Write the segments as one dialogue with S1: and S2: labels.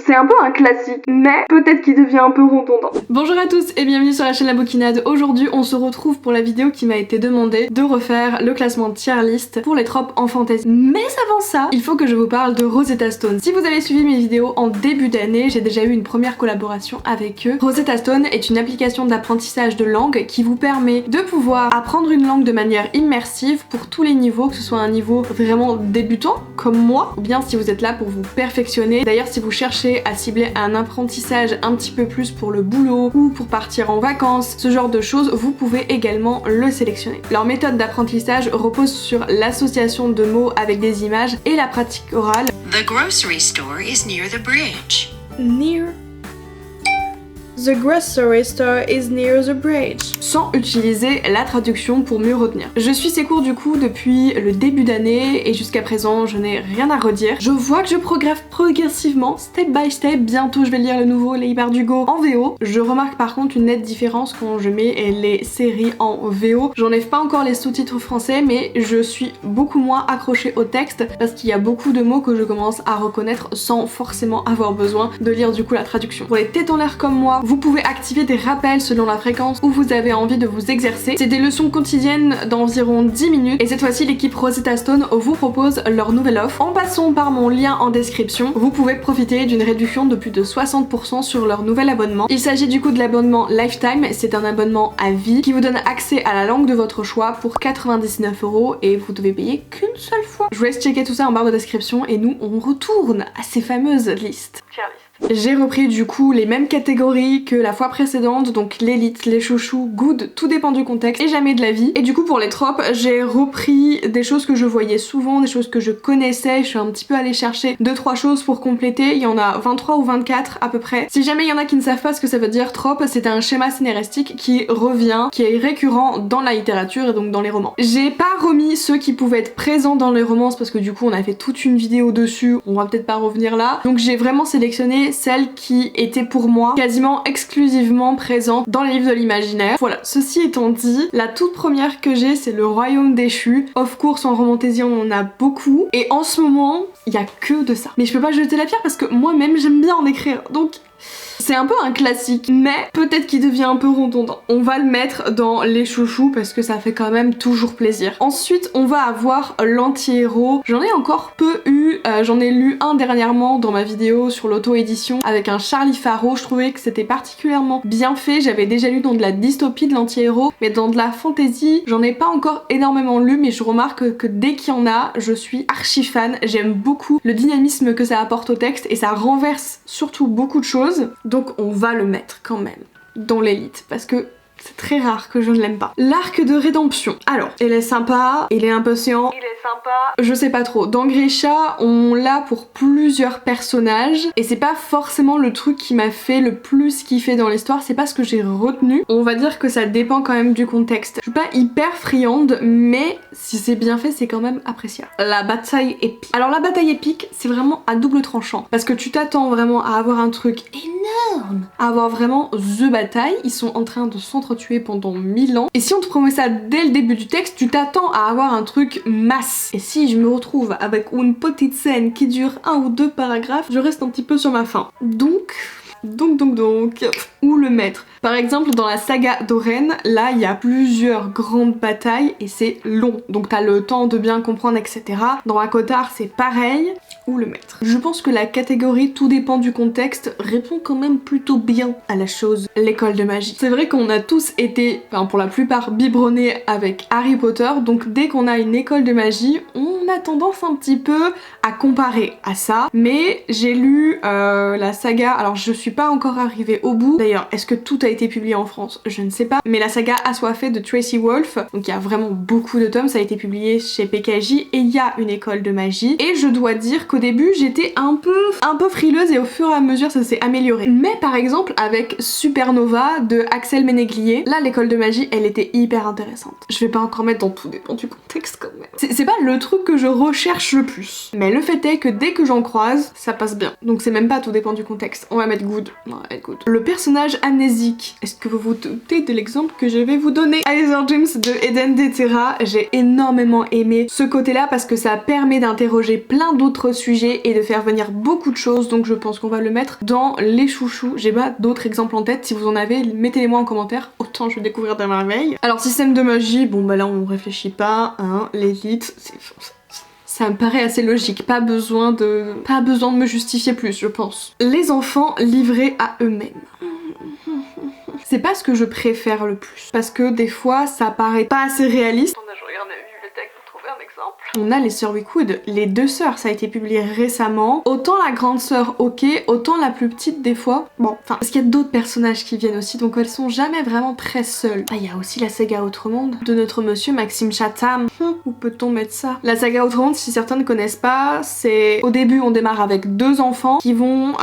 S1: C'est un peu un classique, mais peut-être qu'il devient un peu redondant.
S2: Bonjour à tous et bienvenue sur la chaîne La Bouquinade. Aujourd'hui, on se retrouve pour la vidéo qui m'a été demandée de refaire le classement tier list pour les tropes en fantasy. Mais avant ça, il faut que je vous parle de Rosetta Stone. Si vous avez suivi mes vidéos en début d'année, j'ai déjà eu une première collaboration avec eux. Rosetta Stone est une application d'apprentissage de langue qui vous permet de pouvoir apprendre une langue de manière immersive pour tous les niveaux, que ce soit un niveau vraiment débutant comme moi, ou bien si vous êtes là pour vous perfectionner. D'ailleurs, si vous cherchez à cibler un apprentissage un petit peu plus pour le boulot ou pour partir en vacances, ce genre de choses, vous pouvez également le sélectionner. Leur méthode d'apprentissage repose sur l'association de mots avec des images et la pratique orale.
S3: The grocery store is near the bridge.
S2: The grocery store is near the bridge. Sans utiliser la traduction pour mieux retenir. Je suis ces cours du coup depuis le début d'année et jusqu'à présent je n'ai rien à redire. Je vois que je progresse progressivement, step by step. Bientôt je vais lire le nouveau Les Bardugo en VO. Je remarque par contre une nette différence quand je mets les séries en VO. J'enlève pas encore les sous-titres français, mais je suis beaucoup moins accrochée au texte parce qu'il y a beaucoup de mots que je commence à reconnaître sans forcément avoir besoin de lire du coup la traduction. Pour les têtes en l'air comme moi, vous pouvez activer des rappels selon la fréquence où vous avez envie de vous exercer. C'est des leçons quotidiennes d'environ 10 minutes et cette fois-ci l'équipe Rosetta Stone vous propose leur nouvelle offre. En passant par mon lien en description, vous pouvez profiter d'une réduction de plus de 60% sur leur nouvel abonnement. Il s'agit du coup de l'abonnement Lifetime, c'est un abonnement à vie qui vous donne accès à la langue de votre choix pour 99 € et vous devez payer qu'une seule fois. Je vous laisse checker tout ça en barre de description et nous on retourne à ces fameuses listes. J'ai repris du coup les mêmes catégories que la fois précédente, donc l'élite, les chouchous, good, tout dépend du contexte et jamais de la vie. Et du coup pour les tropes, j'ai repris des choses que je voyais souvent, des choses que je connaissais, je suis un petit peu allée chercher 2-3 choses pour compléter, il y en a 23 ou 24 à peu près. Si jamais il y en a qui ne savent pas ce que ça veut dire, trope, c'est un schéma scénaristique qui revient, qui est récurrent dans la littérature et donc dans les romans. J'ai pas remis ceux qui pouvaient être présents dans les romances parce que du coup on a fait toute une vidéo dessus, on va peut-être pas revenir là. Donc j'ai vraiment sélectionné celles qui étaient pour moi quasiment exclusivement présentes dans les livres de l'imaginaire. Voilà, ceci étant dit, la toute première que j'ai c'est Le Royaume déchu. Of course en romantasy on en a beaucoup et en ce moment il y a que de ça. Mais je peux pas jeter la pierre parce que moi-même j'aime bien en écrire, donc c'est un peu un classique, mais peut-être qu'il devient un peu redondant. On va le mettre dans les chouchous parce que ça fait quand même toujours plaisir. Ensuite, on va avoir l'anti-héros. J'en ai encore peu eu, j'en ai lu un dernièrement dans ma vidéo sur l'auto-édition avec un Charlie Faro. Je trouvais que c'était particulièrement bien fait. J'avais déjà lu dans de la dystopie de l'anti-héros, mais dans de la fantasy, j'en ai pas encore énormément lu, mais je remarque que dès qu'il y en a, je suis archi fan. J'aime beaucoup le dynamisme que ça apporte au texte et ça renverse surtout beaucoup de choses. Donc on va le mettre quand même dans l'élite parce que c'est très rare que je ne l'aime pas. L'arc de rédemption. Alors, il est sympa, il est impatient, il est sympa, je sais pas trop. Dans Grisha, on l'a pour plusieurs personnages et c'est pas forcément le truc qui m'a fait le plus kiffer dans l'histoire, c'est pas ce que j'ai retenu. On va dire que ça dépend quand même du contexte. Je suis pas hyper friande, mais si c'est bien fait, c'est quand même appréciable. La bataille épique. Alors la bataille épique, c'est vraiment à double tranchant parce que tu t'attends vraiment à avoir un truc énorme, à avoir vraiment the bataille. Ils sont en train de s'entretuer pendant 1000 ans. Et si on te promet ça dès le début du texte, tu t'attends à avoir un truc masse. Et si je me retrouve avec une petite scène qui dure 1 ou 2 paragraphes, je reste un petit peu sur ma faim. Donc, où le mettre? Par exemple dans la saga d'Oren, là il y a plusieurs grandes batailles et c'est long, donc t'as le temps de bien comprendre etc. Dans Akotar c'est pareil, où le mettre? Je pense que la catégorie tout dépend du contexte répond quand même plutôt bien à la chose, l'école de magie. C'est vrai qu'on a tous été, enfin pour la plupart, biberonnés avec Harry Potter, donc dès qu'on a une école de magie, on a tendance un petit peu à comparer à ça, mais j'ai lu la saga, alors je suis pas encore arrivée au bout, d'ailleurs est-ce que tout a été publié en France? Je ne sais pas, mais la saga Assoiffée de Tracy Wolff, donc il y a vraiment beaucoup de tomes, ça a été publié chez PKJ et il y a une école de magie, et je dois dire qu'au début j'étais un peu frileuse et au fur et à mesure ça s'est amélioré. Mais par exemple avec Supernova de Axel Ménéglier, là l'école de magie elle était hyper intéressante. Je vais pas encore mettre dans tout dépend du contexte quand même. C'est pas le truc que je recherche le plus, mais le fait est que dès que j'en croise, ça passe bien. Donc c'est même pas tout dépend du contexte. On va mettre good. good. Ouais, good. Le personnage amnésique. Est-ce que vous vous doutez de l'exemple que je vais vous donner? Heather James de Eden Deterra. J'ai énormément aimé ce côté-là parce que ça permet d'interroger plein d'autres sujets et de faire venir beaucoup de choses, donc je pense qu'on va le mettre dans les chouchous. J'ai pas d'autres exemples en tête, si vous en avez, mettez-les moi en commentaire, autant je vais découvrir des merveilles. Alors système de magie, bon bah là on réfléchit pas, hein, l'élite, ça me paraît assez logique, pas besoin de me justifier plus, je pense. Les enfants livrés à eux-mêmes. C'est pas ce que je préfère le plus, parce que des fois ça paraît pas assez réaliste. Je regarde la bibliothèque pour trouver un exemple. On a les sœurs Wickwood, les deux sœurs, ça a été publié récemment. Autant la grande sœur ok, autant la plus petite des fois. Bon, enfin, parce qu'il y a d'autres personnages qui viennent aussi, donc elles sont jamais vraiment très seules. Ah, il y a aussi la saga Outremonde de notre monsieur Maxime Chatham. Où peut-on mettre ça? La saga Outremonde, si certains ne connaissent pas, c'est... Au début, on démarre avec deux enfants qui vont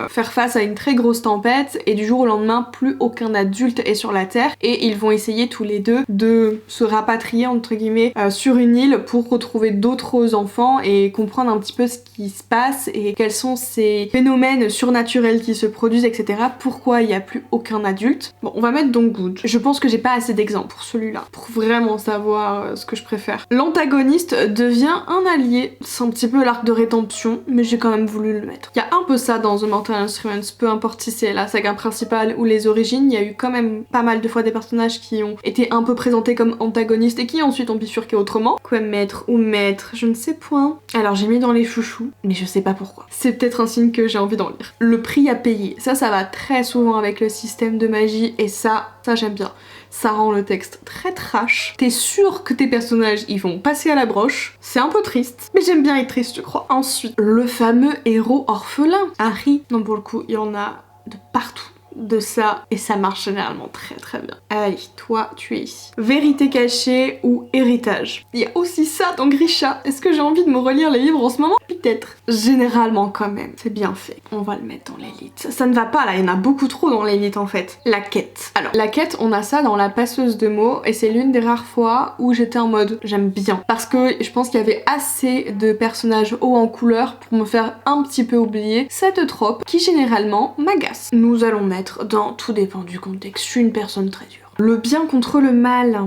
S2: faire face à une très grosse tempête et du jour au lendemain, plus aucun adulte est sur la Terre et ils vont essayer tous les deux de se rapatrier, entre guillemets, sur une île pour retrouver d'autres enfants et comprendre un petit peu ce qui se passe et quels sont ces phénomènes surnaturels qui se produisent, etc. Pourquoi il n'y a plus aucun adulte. Bon, on va mettre donc good. Je pense que j'ai pas assez d'exemples pour celui-là, pour vraiment savoir ce que je préfère. L'antagoniste devient un allié. C'est un petit peu l'arc de rédemption, mais j'ai quand même voulu le mettre. Il y a un peu ça dans The Mortal Instruments, peu importe si c'est la saga principale ou les origines, il y a eu quand même pas mal de fois des personnages qui ont été un peu présentés comme antagonistes et qui ensuite ont bifurqué autrement. Quoi mettre ou mettre, je ne sais point. Alors j'ai mis dans les chouchous, mais je sais pas pourquoi. C'est peut-être un signe que j'ai envie d'en lire. Le prix à payer, ça va très souvent avec le système de magie et ça j'aime bien. Ça rend le texte très trash. T'es sûr que tes personnages ils vont passer à la broche. C'est un peu triste, mais j'aime bien être triste je crois. Ensuite, le fameux héros orphelin. Harry, non pour le coup, il y en a de partout de ça et ça marche généralement très très bien. Allez, toi tu es ici. Vérité cachée ou héritage. Il y a aussi ça dans Grisha. Est-ce que j'ai envie de me relire les livres en ce moment? Peut-être. Généralement quand même. C'est bien fait. On va le mettre dans l'élite. Ça ne va pas là, il y en a beaucoup trop dans l'élite en fait. La quête. Alors, la quête, on a ça dans la passeuse de mots et c'est l'une des rares fois où j'étais en mode j'aime bien. Parce que je pense qu'il y avait assez de personnages hauts en couleur pour me faire un petit peu oublier cette trope qui généralement m'agace. Nous allons mettre dans tout dépend du contexte. Je suis une personne très dure. Le bien contre le mal.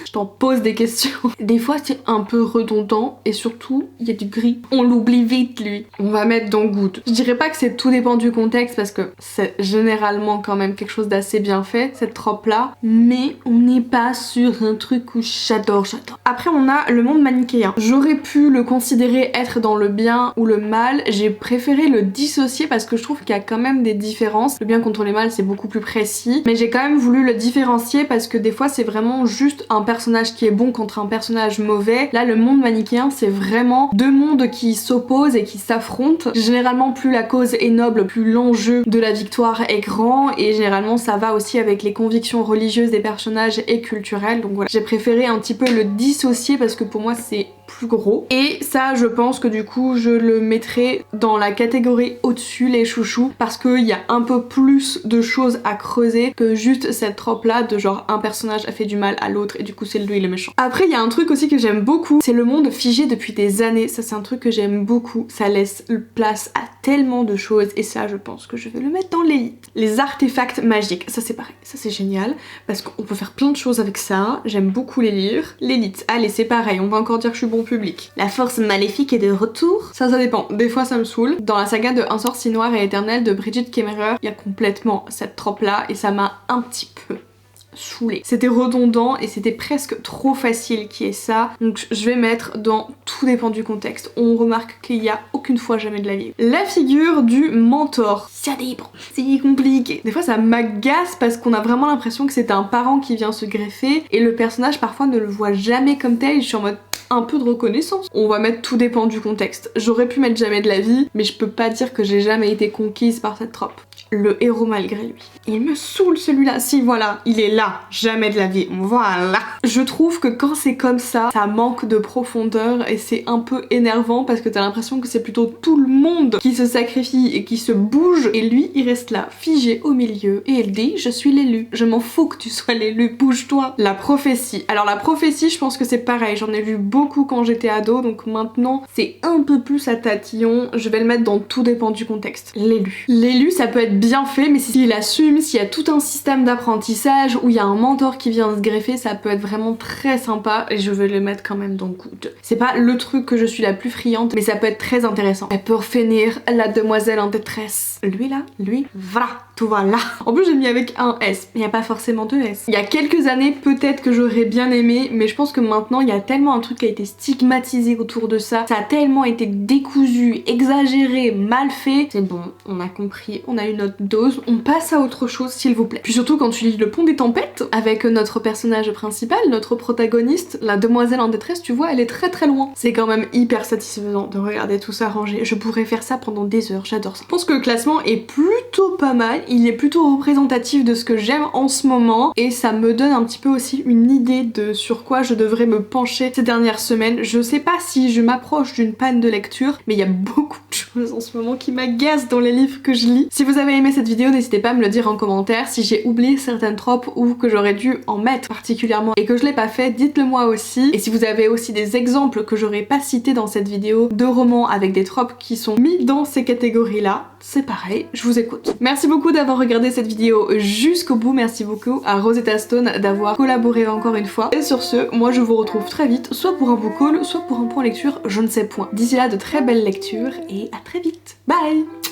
S2: Je t'en pose des questions. Des fois c'est un peu redondant et surtout il y a du gris. On l'oublie vite lui. On va mettre dans good. Je dirais pas que c'est tout dépend du contexte parce que c'est généralement quand même quelque chose d'assez bien fait cette trope là. Mais on n'est pas sur un truc où j'adore. Après on a le monde manichéen. J'aurais pu le considérer être dans le bien ou le mal. J'ai préféré le dissocier parce que je trouve qu'il y a quand même des différences. Le bien contre le mal c'est beaucoup plus précis. Mais j'ai quand même voulu le différencier parce que des fois c'est vraiment juste un personnage qui est bon contre un personnage mauvais. Là le monde manichéen c'est vraiment deux mondes qui s'opposent et qui s'affrontent. Généralement plus la cause est noble, plus l'enjeu de la victoire est grand et généralement ça va aussi avec les convictions religieuses des personnages et culturelles. Donc voilà, j'ai préféré un petit peu le dissocier parce que pour moi c'est plus gros. Et ça je pense que du coup je le mettrai dans la catégorie au-dessus les chouchous parce qu'il y a un peu plus de choses à creuser que juste cette trope là de genre un personnage a fait du mal à l'autre et du coup c'est lui le méchant. Après il y a un truc aussi que j'aime beaucoup, c'est le monde figé depuis des années. Ça c'est un truc que j'aime beaucoup, ça laisse place à tellement de choses et ça je pense que je vais le mettre dans l'élite. Les artefacts magiques, ça c'est pareil, ça c'est génial parce qu'on peut faire plein de choses avec ça, j'aime beaucoup les lire. L'élite, allez c'est pareil, on va encore dire que je suis bon public. La force maléfique est de retour. Ça dépend, des fois ça me saoule. Dans la saga de Un sort si noir et éternel de Bridget Kemmerer, il y a complètement cette trope là et ça m'a un petit peu saoulée. C'était redondant et c'était presque trop facile qu'il y ait ça. Donc je vais mettre dans tout dépend du contexte. On remarque qu'il y a aucune fois jamais de la vie. La figure du mentor. Ça dépend. C'est compliqué. Des fois ça m'agace parce qu'on a vraiment l'impression que c'est un parent qui vient se greffer et le personnage parfois ne le voit jamais comme tel. Je suis en mode un peu de reconnaissance. On va mettre tout dépend du contexte. J'aurais pu mettre jamais de la vie, mais je peux pas dire que j'ai jamais été conquise par cette trope. Le héros malgré lui. Il me saoule celui-là. Si voilà, il est là, jamais de la vie. Voilà. Je trouve que quand c'est comme ça manque de profondeur et c'est un peu énervant parce que t'as l'impression que c'est plutôt tout le monde qui se sacrifie et qui se bouge et lui il reste là, figé au milieu et il dit je suis l'élu. Je m'en fous que tu sois l'élu, bouge-toi. La prophétie. Alors la prophétie, je pense que c'est pareil, j'en ai lu beaucoup beaucoup quand j'étais ado, donc maintenant c'est un peu plus à tatillon. Je vais le mettre dans tout dépend du contexte. L'élu. L'élu, ça peut être bien fait, mais s'il assume, s'il y a tout un système d'apprentissage où il y a un mentor qui vient se greffer, ça peut être vraiment très sympa et je vais le mettre quand même dans good. C'est pas le truc que je suis la plus friande, mais ça peut être très intéressant. Et pour finir, la demoiselle en détresse. Lui là, lui, voilà, tout va là. En plus j'ai mis avec un S, il n'y a pas forcément deux S. Il y a quelques années, peut-être que j'aurais bien aimé, mais je pense que maintenant il y a tellement un truc qui a été stigmatisé autour de ça, ça a tellement été décousu, exagéré, mal fait. C'est bon, on a compris, on a eu notre dose, on passe à autre chose s'il vous plaît. Puis surtout quand tu lis Le Pont des Tempêtes, avec notre personnage principal, notre protagoniste, la demoiselle en détresse, tu vois, elle est très très loin. C'est quand même hyper satisfaisant de regarder tout ça rangé. Je pourrais faire ça pendant des heures, j'adore ça. Je pense que le classement est plutôt pas mal, il est plutôt représentatif de ce que j'aime en ce moment et ça me donne un petit peu aussi une idée de sur quoi je devrais me pencher ces dernières semaines. Je sais pas si je m'approche d'une panne de lecture, mais il y a beaucoup de choses en ce moment qui m'agacent dans les livres que je lis. Si vous avez aimé cette vidéo, n'hésitez pas à me le dire en commentaire. Si j'ai oublié certaines tropes ou que j'aurais dû en mettre particulièrement et que je l'ai pas fait, dites-le moi aussi. Et si vous avez aussi des exemples que j'aurais pas cités dans cette vidéo de romans avec des tropes qui sont mis dans ces catégories-là, c'est pareil, je vous écoute. Merci beaucoup d'avoir regardé cette vidéo jusqu'au bout, merci beaucoup à Rosetta Stone d'avoir collaboré encore une fois. Et sur ce, moi je vous retrouve très vite, soit pour un book haul, soit pour un point lecture, je ne sais point. D'ici là, de très belles lectures et à très vite. Bye!